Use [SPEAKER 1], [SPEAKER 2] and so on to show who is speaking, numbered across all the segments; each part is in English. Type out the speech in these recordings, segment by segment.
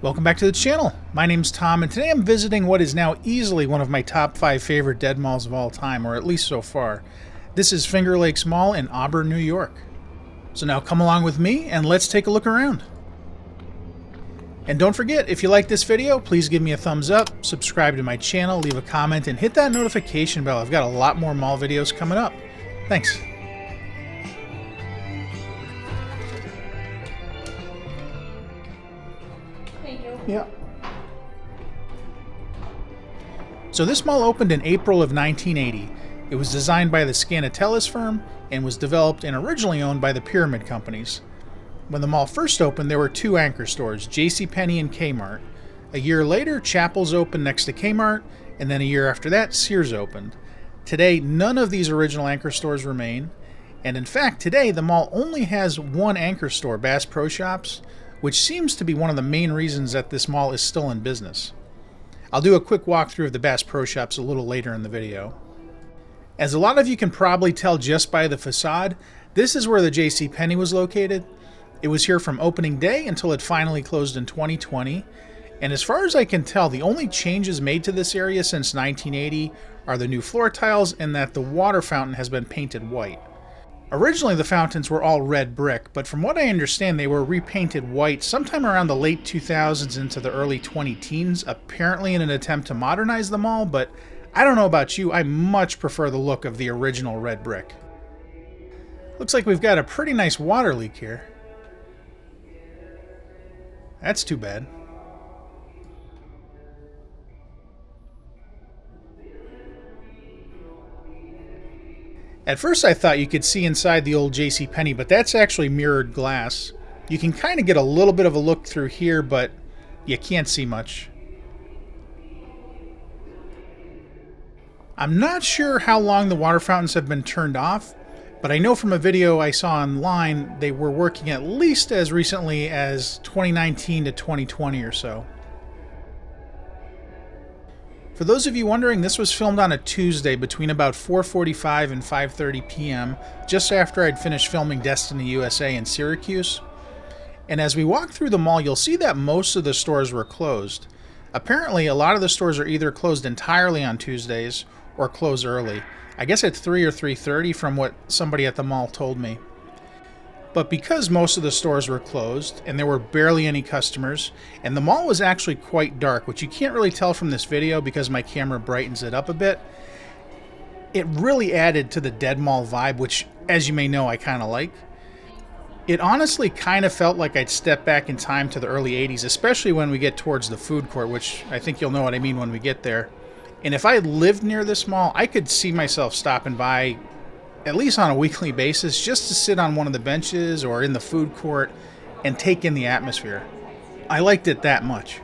[SPEAKER 1] Welcome back to the channel. My name's Tom, and today I'm visiting what is now easily one of my top 5 favorite dead malls of all time, or at least so far. This is Fingerlakes Mall in Auburn, New York. So now come along with me and let's take a look around. And don't forget, if you like this video, please give me a thumbs up, subscribe to my channel, leave a comment, and hit that notification bell. I've got a lot more mall videos coming up. Thanks. Yeah. So this mall opened in April of 1980. It was designed by the Scanatellis firm and was developed and originally owned by the Pyramid Companies. When the mall first opened, there were 2 anchor stores, JCPenney and Kmart. A year later, Chappell's opened next to Kmart, and then a year after that, Sears opened. Today, none of these original anchor stores remain, and in fact, today the mall only has 1 anchor store, Bass Pro Shops, which seems to be one of the main reasons that this mall is still in business. I'll do a quick walkthrough of the Bass Pro Shops a little later in the video. As a lot of you can probably tell just by the facade, this is where the JCPenney was located. It was here from opening day until it finally closed in 2020, and as far as I can tell, the only changes made to this area since 1980 are the new floor tiles and that the water fountain has been painted white. Originally, the fountains were all red brick, but from what I understand, they were repainted white sometime around the late 2000s into the early 2010s, apparently in an attempt to modernize the mall, but I don't know about you, I much prefer the look of the original red brick. Looks like we've got a pretty nice water leak here. That's too bad. At first I thought you could see inside the old JCPenney, but that's actually mirrored glass. You can kind of get a little bit of a look through here, but you can't see much. I'm not sure how long the water fountains have been turned off, but I know from a video I saw online they were working at least as recently as 2019 to 2020 or so. For those of you wondering, this was filmed on a Tuesday between about 4:45 and 5:30 p.m., just after I'd finished filming Destiny USA in Syracuse. And as we walk through the mall, you'll see that most of the stores were closed. Apparently, a lot of the stores are either closed entirely on Tuesdays or close early. I guess at 3 or 3:30 from what somebody at the mall told me. But because most of the stores were closed and there were barely any customers, and the mall was actually quite dark, which you can't really tell from this video because my camera brightens it up a bit, it really added to the dead mall vibe, which, as you may know, I kind of like. It honestly kind of felt like I'd stepped back in time to the early 80s, especially when we get towards the food court, which I think you'll know what I mean when we get there. And if I lived near this mall, I could see myself stopping by at least on a weekly basis, just to sit on one of the benches or in the food court and take in the atmosphere. I liked it that much.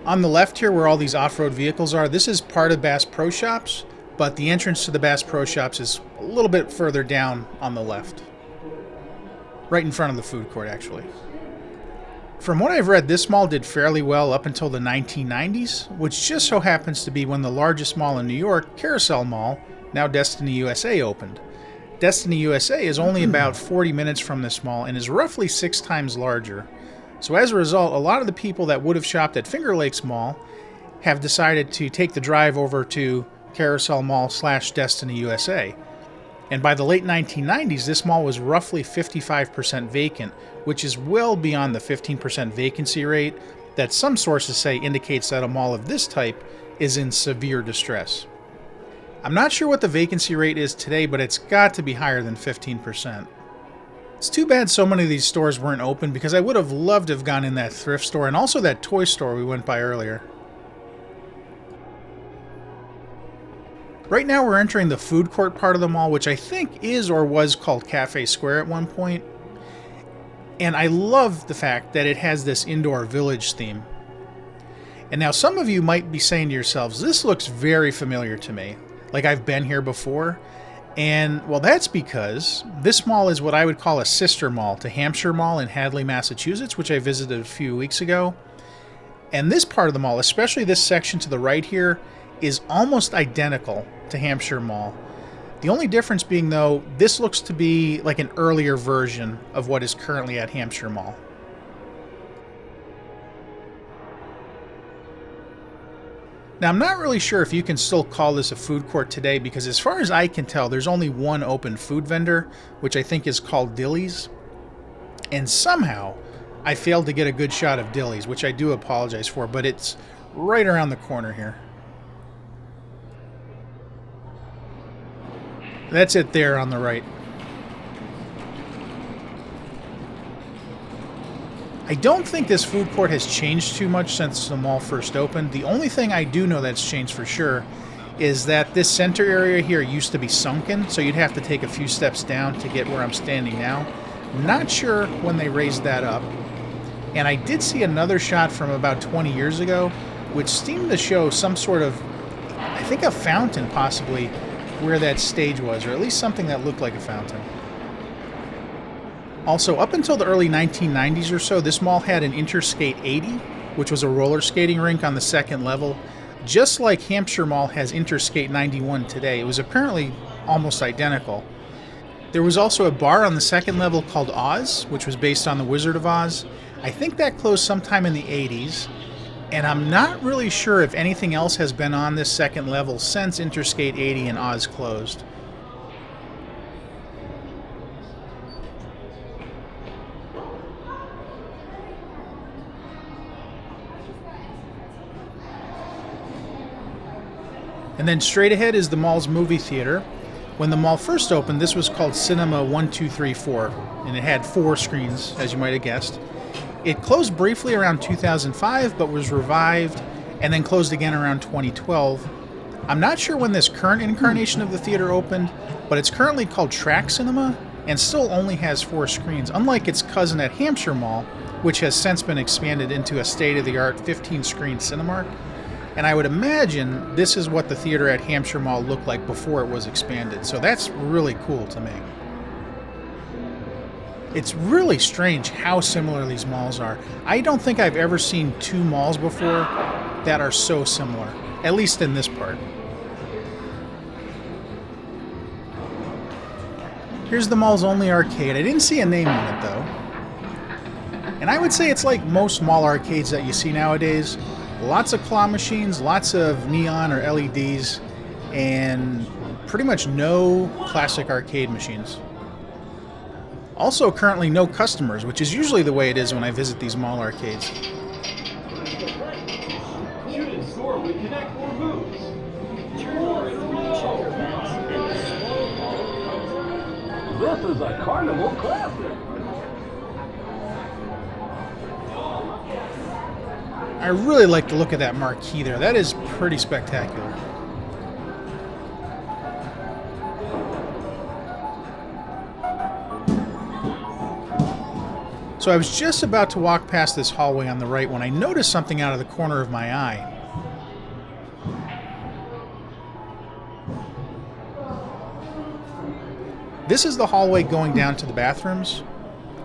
[SPEAKER 1] On the left here where all these off-road vehicles are, this is part of Bass Pro Shops, but the entrance to the Bass Pro Shops is a little bit further down on the left. Right in front of the food court, actually. From what I've read, this mall did fairly well up until the 1990s, which just so happens to be when the largest mall in New York, Carousel Mall, now Destiny USA, opened. Destiny USA is only about 40 minutes from this mall and is roughly 6 times larger. So as a result, a lot of the people that would have shopped at Fingerlakes Mall have decided to take the drive over to Carousel Mall / Destiny USA. And by the late 1990s, this mall was roughly 55% vacant, which is well beyond the 15% vacancy rate that some sources say indicates that a mall of this type is in severe distress. I'm not sure what the vacancy rate is today, but it's got to be higher than 15%. It's too bad so many of these stores weren't open because I would have loved to have gone in that thrift store and also that toy store we went by earlier. Right now we're entering the food court part of the mall, which I think is or was called Cafe Square at one point. And I love the fact that it has this indoor village theme. And now some of you might be saying to yourselves, this looks very familiar to me. Like I've been here before. And well, that's because this mall is what I would call a sister mall to Hampshire Mall in Hadley, Massachusetts, which I visited a few weeks ago. And this part of the mall, especially this section to the right here, is almost identical to Hampshire Mall. The only difference being, though, this looks to be like an earlier version of what is currently at Hampshire Mall. Now, I'm not really sure if you can still call this a food court today because as far as I can tell, there's only one open food vendor, which I think is called Dilly's. And somehow, I failed to get a good shot of Dilly's, which I do apologize for, but it's right around the corner here. That's it there on the right. I don't think this food court has changed too much since the mall first opened. The only thing I do know that's changed for sure is that this center area here used to be sunken, so you'd have to take a few steps down to get where I'm standing now. Not sure when they raised that up. And I did see another shot from about 20 years ago, which seemed to show some sort of, I think a fountain possibly, where that stage was, or at least something that looked like a fountain. Also, up until the early 1990s or so, this mall had an Interskate 80, which was a roller skating rink on the second level, just like Hampshire Mall has Interskate 91 today. It was apparently almost identical. There was also a bar on the second level called Oz, which was based on the Wizard of Oz. I think that closed sometime in the 80s, and I'm not really sure if anything else has been on this second level since Interskate 80 and Oz closed. And then straight ahead is the mall's movie theater. When the mall first opened, this was called Cinema 1234, and it had 4 screens, as you might have guessed. It closed briefly around 2005, but was revived and then closed again around 2012. I'm not sure when this current incarnation of the theater opened, but it's currently called Track Cinema and still only has 4 screens, unlike its cousin at Hampshire Mall, which has since been expanded into a state-of-the-art 15-screen Cinemark. And I would imagine this is what the theater at Hampshire Mall looked like before it was expanded, so that's really cool to me. It's really strange how similar these malls are. I don't think I've ever seen 2 malls before that are so similar, at least in this part. Here's the mall's only arcade. I didn't see a name on it though. And I would say it's like most mall arcades that you see nowadays. Lots of claw machines, lots of neon or LEDs, and pretty much no classic arcade machines. Also currently no customers, which is usually the way it is when I visit these mall arcades.
[SPEAKER 2] Shoot and score with Connect 4 moves. This is a carnival classic.
[SPEAKER 1] I really like the look of that marquee there. That is pretty spectacular. So I was just about to walk past this hallway on the right when I noticed something out of the corner of my eye. This is the hallway going down to the bathrooms,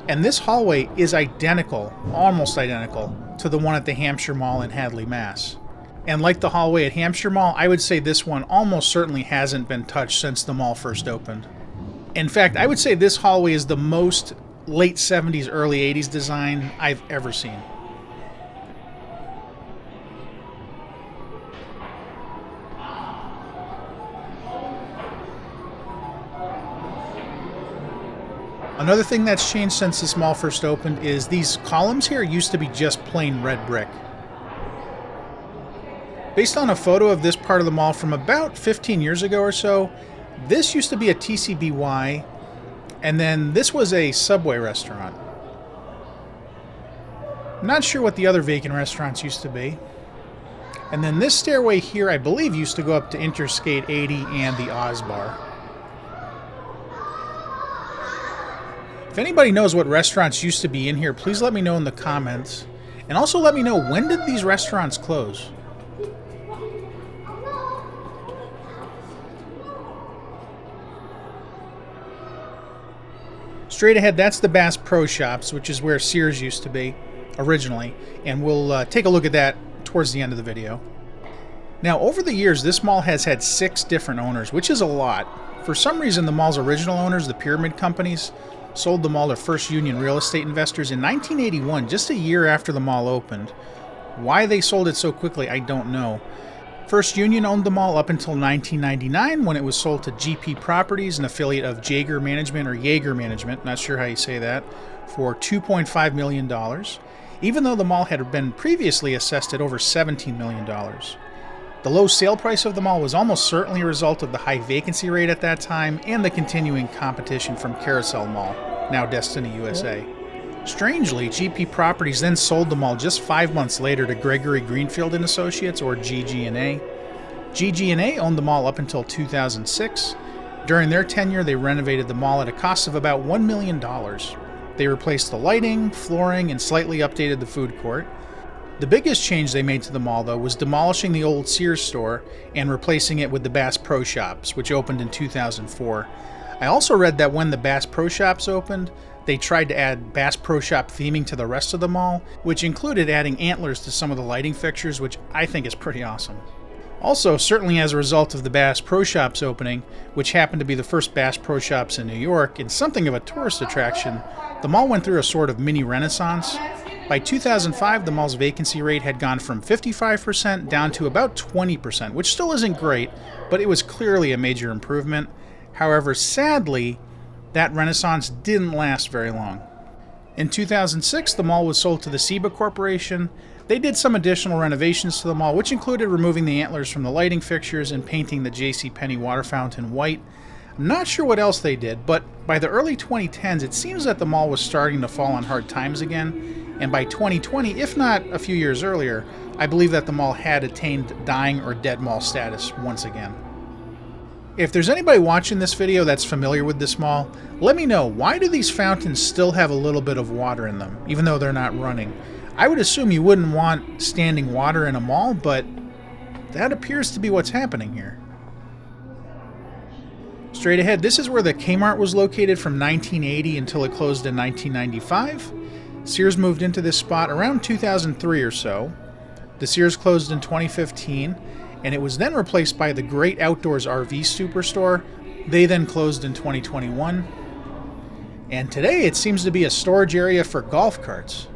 [SPEAKER 1] and this hallway is identical, almost identical, to the one at the Hampshire Mall in Hadley, Mass. And like the hallway at Hampshire Mall, I would say this one almost certainly hasn't been touched since the mall first opened. In fact, I would say this hallway is the most late 70s, early 80s design I've ever seen. Another thing that's changed since this mall first opened is these columns here used to be just plain red brick. Based on a photo of this part of the mall from about 15 years ago or so, this used to be a TCBY, and then this was a Subway restaurant. Not sure what the other vacant restaurants used to be. And then this stairway here, I believe, used to go up to Interskate 80 and the Oz Bar. If anybody knows what restaurants used to be in here, please let me know in the comments. And also let me know, when did these restaurants close? Straight ahead, that's the Bass Pro Shops, which is where Sears used to be originally. And we'll take a look at that towards the end of the video. Now, over the years, this mall has had 6 different owners, which is a lot. For some reason, the mall's original owners, the Pyramid Companies, sold the mall to First Union real estate investors in 1981, just a year after the mall opened. Why they sold it so quickly, I don't know. First Union owned the mall up until 1999 when it was sold to GP Properties, an affiliate of Jaeger Management, not sure how you say that, for $2.5 million, even though the mall had been previously assessed at over $17 million. The low sale price of the mall was almost certainly a result of the high vacancy rate at that time and the continuing competition from Carousel Mall, now Destiny USA. Strangely, GP Properties then sold the mall just 5 months later to Gregory Greenfield and Associates, or GG&A. GG&A owned the mall up until 2006. During their tenure, they renovated the mall at a cost of about $1 million. They replaced the lighting, flooring, and slightly updated the food court. The biggest change they made to the mall, though, was demolishing the old Sears store and replacing it with the Bass Pro Shops, which opened in 2004. I also read that when the Bass Pro Shops opened, they tried to add Bass Pro Shop theming to the rest of the mall, which included adding antlers to some of the lighting fixtures, which I think is pretty awesome. Also, certainly as a result of the Bass Pro Shops opening, which happened to be the first Bass Pro Shops in New York and something of a tourist attraction, the mall went through a sort of mini renaissance. By 2005, the mall's vacancy rate had gone from 55% down to about 20%, which still isn't great, but it was clearly a major improvement. However, sadly, that renaissance didn't last very long. In 2006, the mall was sold to the Seba Corporation. They did some additional renovations to the mall, which included removing the antlers from the lighting fixtures and painting the JCPenney water fountain white. I'm not sure what else they did, but by the early 2010s, it seems that the mall was starting to fall on hard times again, and by 2020, if not a few years earlier, I believe that the mall had attained dying or dead mall status once again. If there's anybody watching this video that's familiar with this mall, let me know, why do these fountains still have a little bit of water in them, even though they're not running? I would assume you wouldn't want standing water in a mall, but that appears to be what's happening here. Straight ahead, this is where the Kmart was located from 1980 until it closed in 1995. Sears moved into this spot around 2003 or so. The Sears closed in 2015, and it was then replaced by the Great Outdoors RV Superstore. They then closed in 2021. And today it seems to be a storage area for golf carts.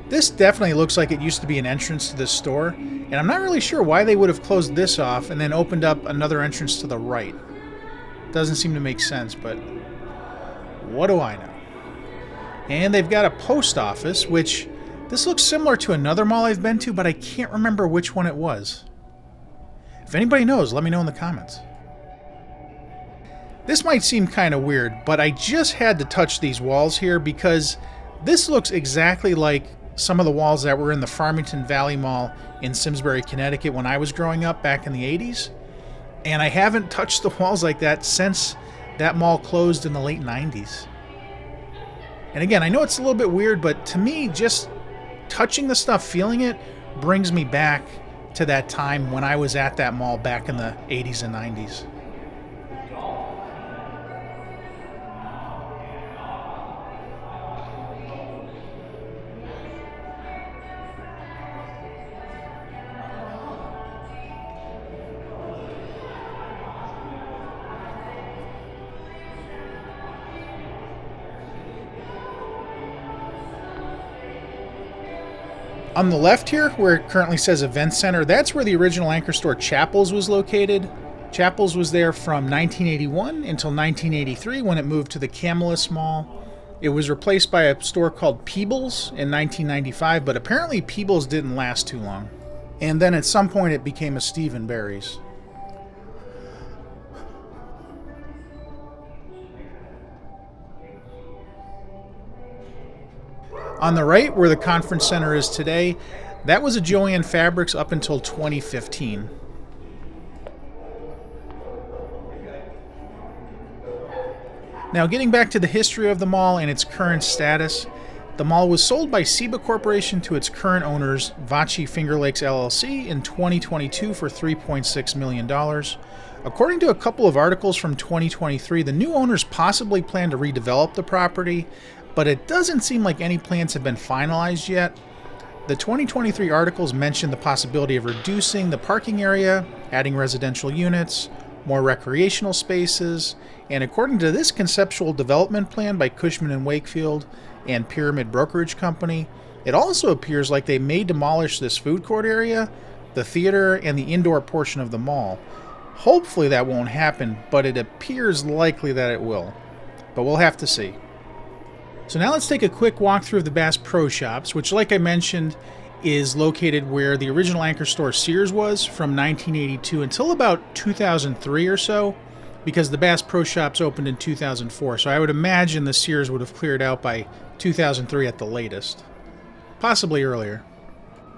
[SPEAKER 1] This definitely looks like it used to be an entrance to this store, and I'm not really sure why they would have closed this off and then opened up another entrance to the right. Doesn't seem to make sense, but what do I know? And they've got a post office, which this looks similar to another mall I've been to, but I can't remember which one it was. If anybody knows, let me know in the comments. This might seem kind of weird, but I just had to touch these walls here because this looks exactly like some of the walls that were in the Farmington Valley Mall in Simsbury, Connecticut when I was growing up back in the 80s. And I haven't touched the walls like that since that mall closed in the late 90s. And again, I know it's a little bit weird, but to me, just touching the stuff, feeling it, brings me back to that time when I was at that mall back in the 80s and 90s. On the left here, where it currently says Event Center, that's where the original anchor store Chappell's was located. Chappell's was there from 1981 until 1983 when it moved to the Camillus Mall. It was replaced by a store called Peebles in 1995, but apparently Peebles didn't last too long. And then at some point it became a Steve & Barry's. On the right, where the conference center is today, that was a Joann Fabrics up until 2015. Now, getting back to the history of the mall and its current status, The mall was sold by Seba Corporation to its current owners, Vachi Fingerlakes LLC, in 2022 for $3.6 million. According to a couple of articles from 2023, the new owners possibly plan to redevelop the property, but it doesn't seem like any plans have been finalized yet. The 2023 articles mentioned the possibility of reducing the parking area, adding residential units, more recreational spaces, and according to this conceptual development plan by Cushman & Wakefield and Pyramid Brokerage Company, it also appears like they may demolish this food court area, the theater, and the indoor portion of the mall. Hopefully that won't happen, but it appears likely that it will. But we'll have to see. So now let's take a quick walk through of the Bass Pro Shops, which, like I mentioned, is located where the original anchor store Sears was from 1982 until about 2003 or so, because the Bass Pro Shops opened in 2004. So I would imagine the Sears would have cleared out by 2003 at the latest, possibly earlier.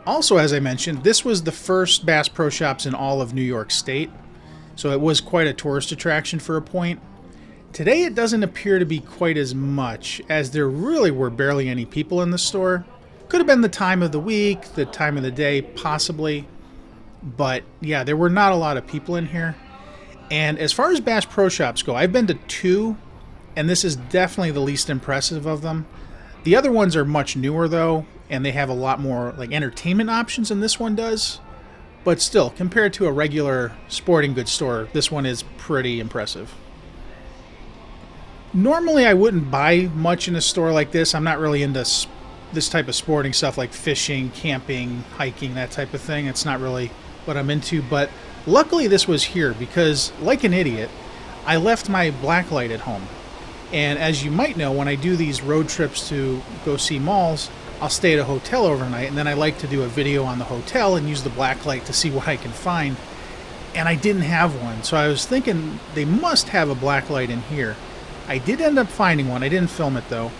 [SPEAKER 1] Also, as I mentioned, this was the first Bass Pro Shops in all of New York State, so it was quite a tourist attraction for a point. Today it doesn't appear to be quite as much, as there really were barely any people in the store. Could have been the time of the week, the time of the day, possibly. But yeah, there were not a lot of people in here. And as far as Bass Pro Shops go, I've been to 2, and this is definitely the least impressive of them. The other ones are much newer though, and they have a lot more like entertainment options than this one does. But still, compared to a regular sporting goods store, this one is pretty impressive. Normally I wouldn't buy much in a store like this. I'm not really into this type of sporting stuff like fishing, camping, hiking, that type of thing. It's not really what I'm into, but luckily this was here because, like an idiot, I left my blacklight at home. And as you might know, when I do these road trips to go see malls, I'll stay at a hotel overnight, and then I like to do a video on the hotel and use the blacklight to see what I can find. And I didn't have one, so I was thinking they must have a blacklight in here. I did end up finding one. I didn't film it though.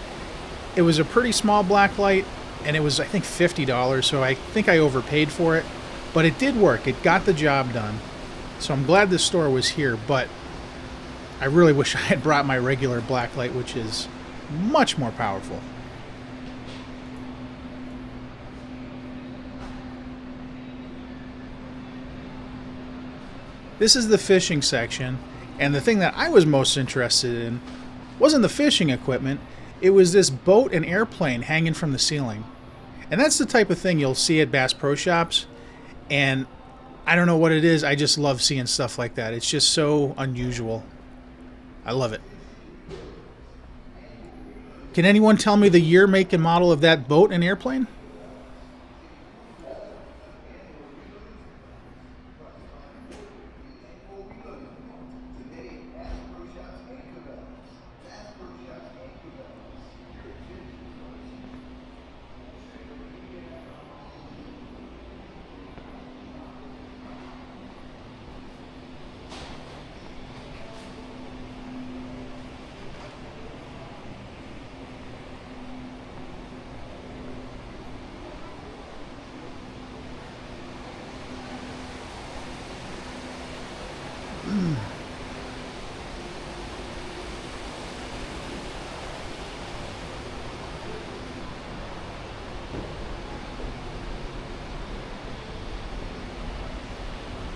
[SPEAKER 1] It was a pretty small blacklight, and it was, I think, $50, so I think I overpaid for it. But it did work. It got the job done. So I'm glad this store was here, but I really wish I had brought my regular blacklight, which is much more powerful. This is the fishing section, and the thing that I was most interested in wasn't the fishing equipment. It was this boat and airplane hanging from the ceiling. And that's the type of thing you'll see at Bass Pro Shops. And I don't know what it is. I just love seeing stuff like that. It's just so unusual. I love it. Can anyone tell me the year, make, and model of that boat and airplane?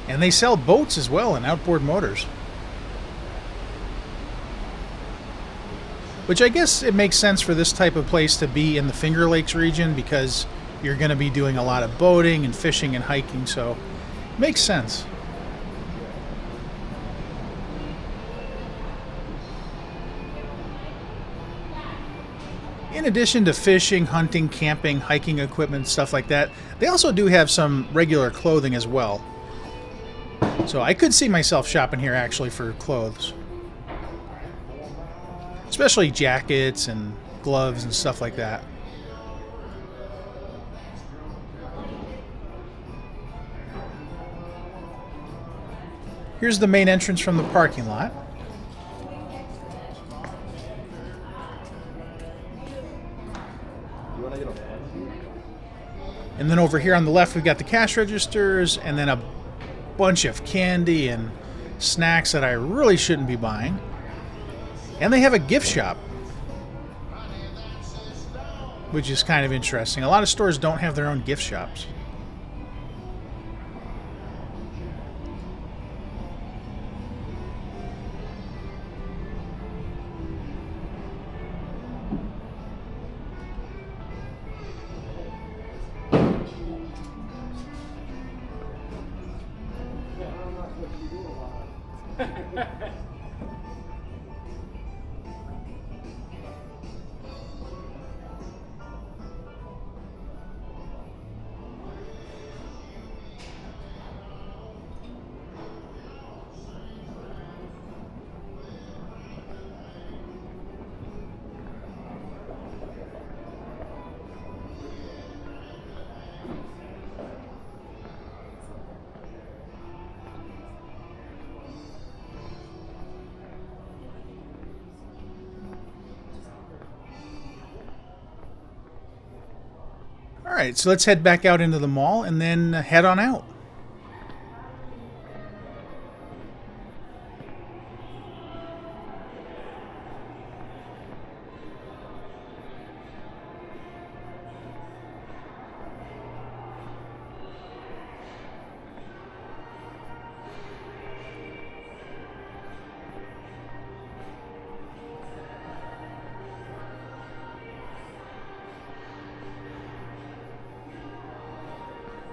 [SPEAKER 1] And they sell boats as well and outboard motors. Which I guess it makes sense for this type of place to be in the Finger Lakes region because you're going to be doing a lot of boating and fishing and hiking, so it makes sense. In addition to fishing, hunting, camping, hiking equipment, stuff like that, they also do have some regular clothing as well. So I could see myself shopping here actually for clothes. Especially jackets and gloves and stuff like that. Here's the main entrance from the parking lot. And then over here on the left we've got the cash registers and then a bunch of candy and snacks that I really shouldn't be buying. And they have a gift shop. which is kind of interesting. A lot of stores don't have their own gift shops. All right, so let's head back out into the mall and then head on out.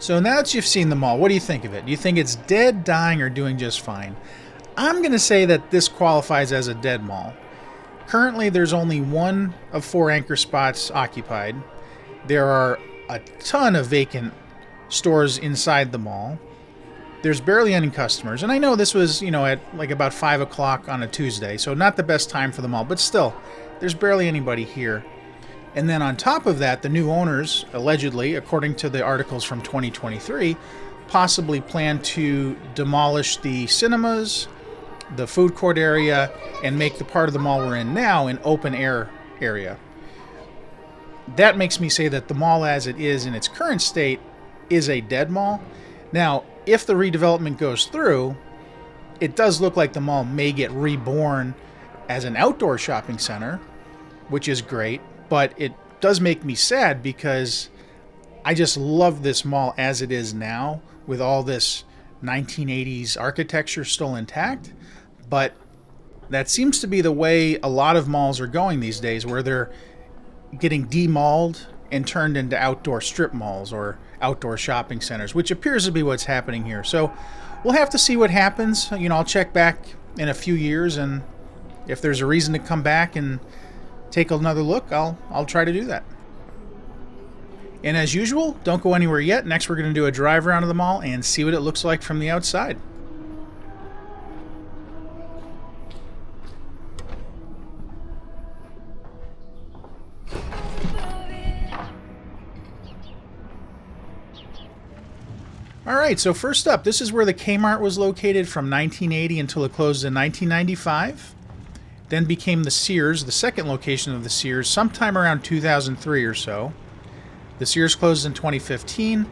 [SPEAKER 1] So now that you've seen the mall, what do you think of it? Do you think it's dead, dying, or doing just fine? I'm going to say that this qualifies as a dead mall. Currently, there's only one of 4 anchor spots occupied. There are a ton of vacant stores inside the mall. There's barely any customers. And I know this was, at like about 5 o'clock on a Tuesday, so not the best time for the mall, but still, there's barely anybody here. And then on top of that, the new owners, allegedly, according to the articles from 2023, possibly plan to demolish the cinemas, the food court area, and make the part of the mall we're in now an open air area. That makes me say that the mall as it is in its current state is a dead mall. Now, if the redevelopment goes through, it does look like the mall may get reborn as an outdoor shopping center, which is great. But it does make me sad because I just love this mall as it is now with all this 1980s architecture still intact. But that seems to be the way a lot of malls are going these days, where they're getting demalled and turned into outdoor strip malls or outdoor shopping centers, which appears to be what's happening here. So we'll have to see what happens. I'll check back in a few years, and if there's a reason to come back and take another look, I'll try to do that. And as usual, don't go anywhere yet. Next, we're going to do a drive around of the mall and see what it looks like from the outside. All right, so first up, this is where the Kmart was located from 1980 until it closed in 1995. Then became the Sears, the second location of the Sears, sometime around 2003 or so. The Sears closed in 2015,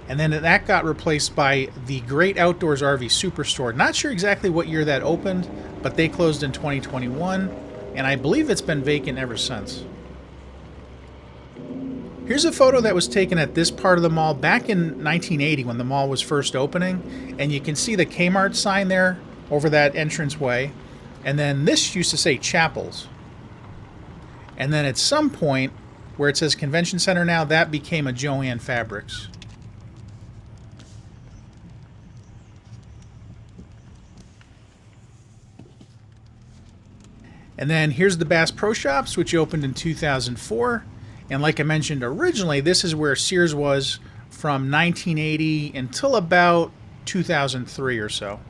[SPEAKER 1] and then that got replaced by the Great Outdoors RV Superstore. Not sure exactly what year that opened, but they closed in 2021, and I believe it's been vacant ever since. Here's a photo that was taken at this part of the mall back in 1980 when the mall was first opening, and you can see the Kmart sign there over that entranceway. And then this used to say Chapels. And then at some point, where it says Convention Center now, that became a Jo-Ann Fabrics. And then here's the Bass Pro Shops, which opened in 2004. And like I mentioned originally, this is where Sears was from 1980 until about 2003 or so.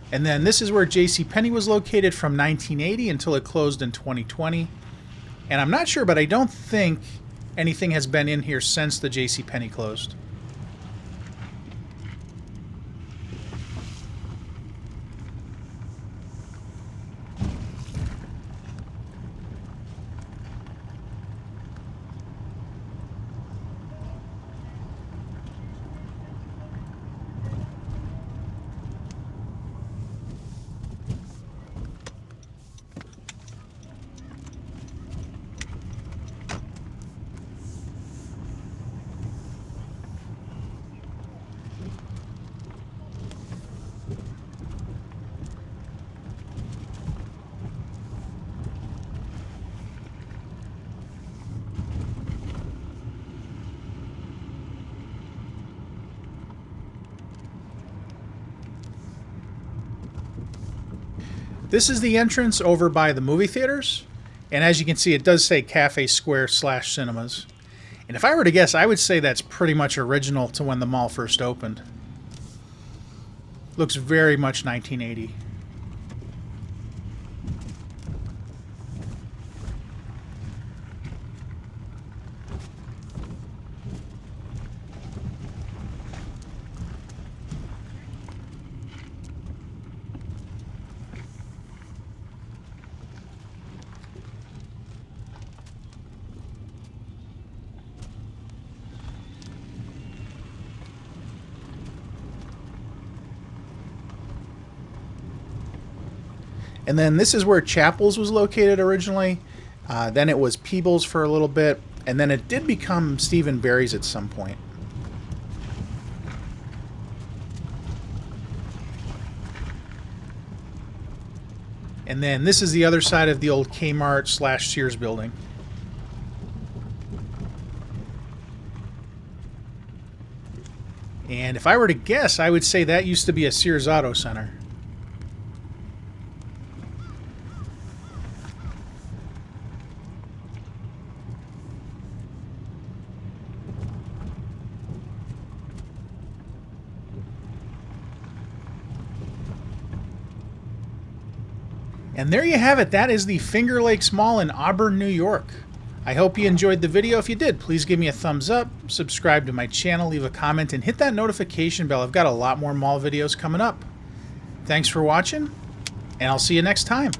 [SPEAKER 1] And then this is where JCPenney was located from 1980 until it closed in 2020. And I'm not sure, but I don't think anything has been in here since the JCPenney closed. This is the entrance over by the movie theaters. And as you can see, it does say Cafe Square / Cinemas. And if I were to guess, I would say that's pretty much original to when the mall first opened. Looks very much 1980. And then this is where Chapels was located originally. Then it was Peebles for a little bit. And then it did become Stephen Barry's at some point. And then this is the other side of the old Kmart / Sears building. And if I were to guess, I would say that used to be a Sears Auto Center. And there you have it. That is the Fingerlakes Mall in Auburn, New York. I hope you enjoyed the video. If you did, please give me a thumbs up, subscribe to my channel, leave a comment, and hit that notification bell. I've got a lot more mall videos coming up. Thanks for watching, and I'll see you next time.